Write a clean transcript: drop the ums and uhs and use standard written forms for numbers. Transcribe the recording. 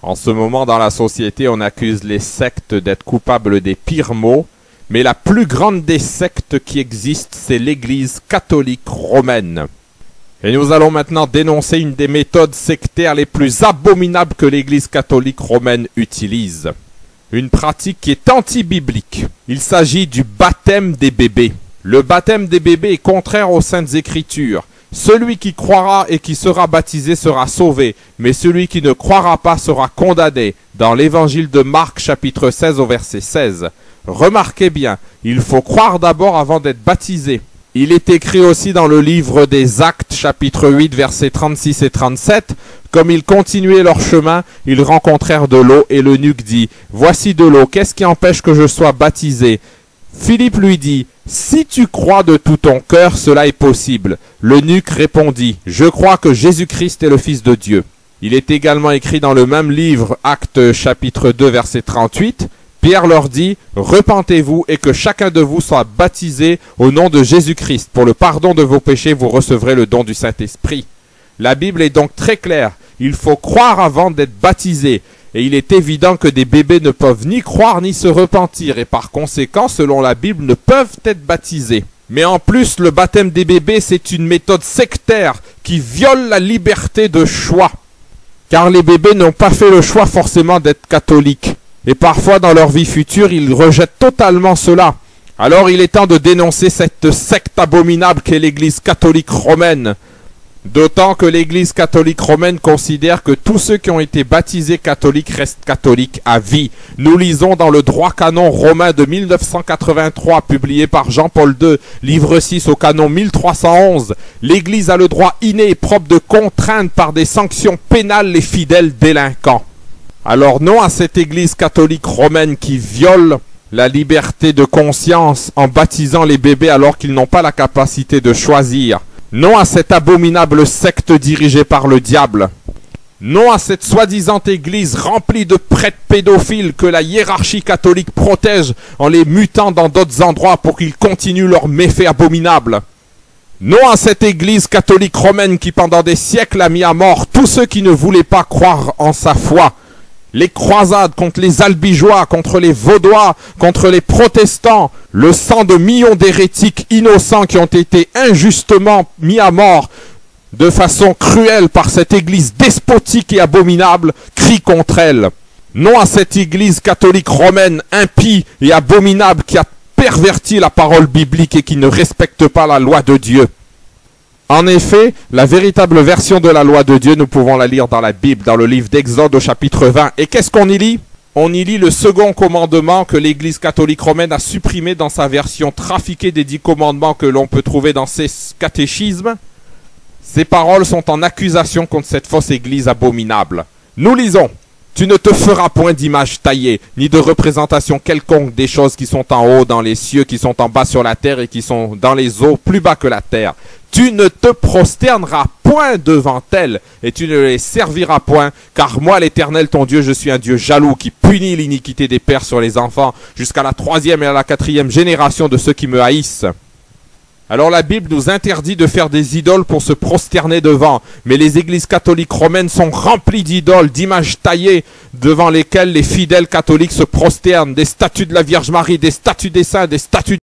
En ce moment, dans la société, on accuse les sectes d'être coupables des pires maux, mais la plus grande des sectes qui existent, c'est l'Église catholique romaine. Et nous allons maintenant dénoncer une des méthodes sectaires les plus abominables que l'Église catholique romaine utilise. Une pratique qui est anti-biblique. Il s'agit du baptême des bébés. Le baptême des bébés est contraire aux Saintes Écritures. Celui qui croira et qui sera baptisé sera sauvé, mais celui qui ne croira pas sera condamné. Dans l'évangile de Marc, chapitre 16, au verset 16. Remarquez bien, il faut croire d'abord avant d'être baptisé. Il est écrit aussi dans le livre des Actes, chapitre 8, versets 36 et 37, « Comme ils continuaient leur chemin, ils rencontrèrent de l'eau, et l'eunuque dit, « Voici de l'eau, qu'est-ce qui empêche que je sois baptisé ?» Philippe lui dit, « Si tu crois de tout ton cœur, cela est possible. » L'eunuque répondit, « Je crois que Jésus-Christ est le Fils de Dieu. » Il est également écrit dans le même livre, Actes chapitre 2, verset 38, Pierre leur dit, « Repentez-vous et que chacun de vous soit baptisé au nom de Jésus-Christ. Pour le pardon de vos péchés, vous recevrez le don du Saint-Esprit. » La Bible est donc très claire. Il faut croire avant d'être baptisé. Et il est évident que des bébés ne peuvent ni croire ni se repentir. Et par conséquent, selon la Bible, ne peuvent être baptisés. Mais en plus, le baptême des bébés, c'est une méthode sectaire qui viole la liberté de choix. Car les bébés n'ont pas fait le choix forcément d'être catholiques. Et parfois, dans leur vie future, ils rejettent totalement cela. Alors, il est temps de dénoncer cette secte abominable qu'est l'Église catholique romaine. D'autant que l'Église catholique romaine considère que tous ceux qui ont été baptisés catholiques restent catholiques à vie. Nous lisons dans le droit canon romain de 1983, publié par Jean-Paul II, livre 6 au canon 1311, l'Église a le droit inné et propre de contraindre par des sanctions pénales les fidèles délinquants. Alors non à cette Église catholique romaine qui viole la liberté de conscience en baptisant les bébés alors qu'ils n'ont pas la capacité de choisir. Non à cette abominable secte dirigée par le diable. Non à cette soi-disant église remplie de prêtres pédophiles que la hiérarchie catholique protège en les mutant dans d'autres endroits pour qu'ils continuent leurs méfaits abominables. Non à cette église catholique romaine qui pendant des siècles a mis à mort tous ceux qui ne voulaient pas croire en sa foi. Les croisades contre les albigeois, contre les vaudois, contre les protestants, le sang de millions d'hérétiques innocents qui ont été injustement mis à mort de façon cruelle par cette église despotique et abominable, crie contre elle. Non à cette église catholique romaine impie et abominable qui a perverti la parole biblique et qui ne respecte pas la loi de Dieu. En effet, la véritable version de la loi de Dieu, nous pouvons la lire dans la Bible, dans le livre d'Exode au chapitre 20. Et qu'est-ce qu'on y lit? On y lit le second commandement que l'Église catholique romaine a supprimé dans sa version trafiquée des 10 commandements que l'on peut trouver dans ses catéchismes. Ces paroles sont en accusation contre cette fausse Église abominable. Nous lisons. Tu ne te feras point d'image taillée, ni de représentation quelconque des choses qui sont en haut dans les cieux, qui sont en bas sur la terre et qui sont dans les eaux plus bas que la terre. Tu ne te prosterneras point devant elles, et tu ne les serviras point, car moi l'Éternel ton Dieu, je suis un Dieu jaloux qui punit l'iniquité des pères sur les enfants, jusqu'à la 3e et à la 4e génération de ceux qui me haïssent. Alors la Bible nous interdit de faire des idoles pour se prosterner devant, mais les églises catholiques romaines sont remplies d'idoles, d'images taillées, devant lesquelles les fidèles catholiques se prosternent, des statues de la Vierge Marie, des statues des saints, des statues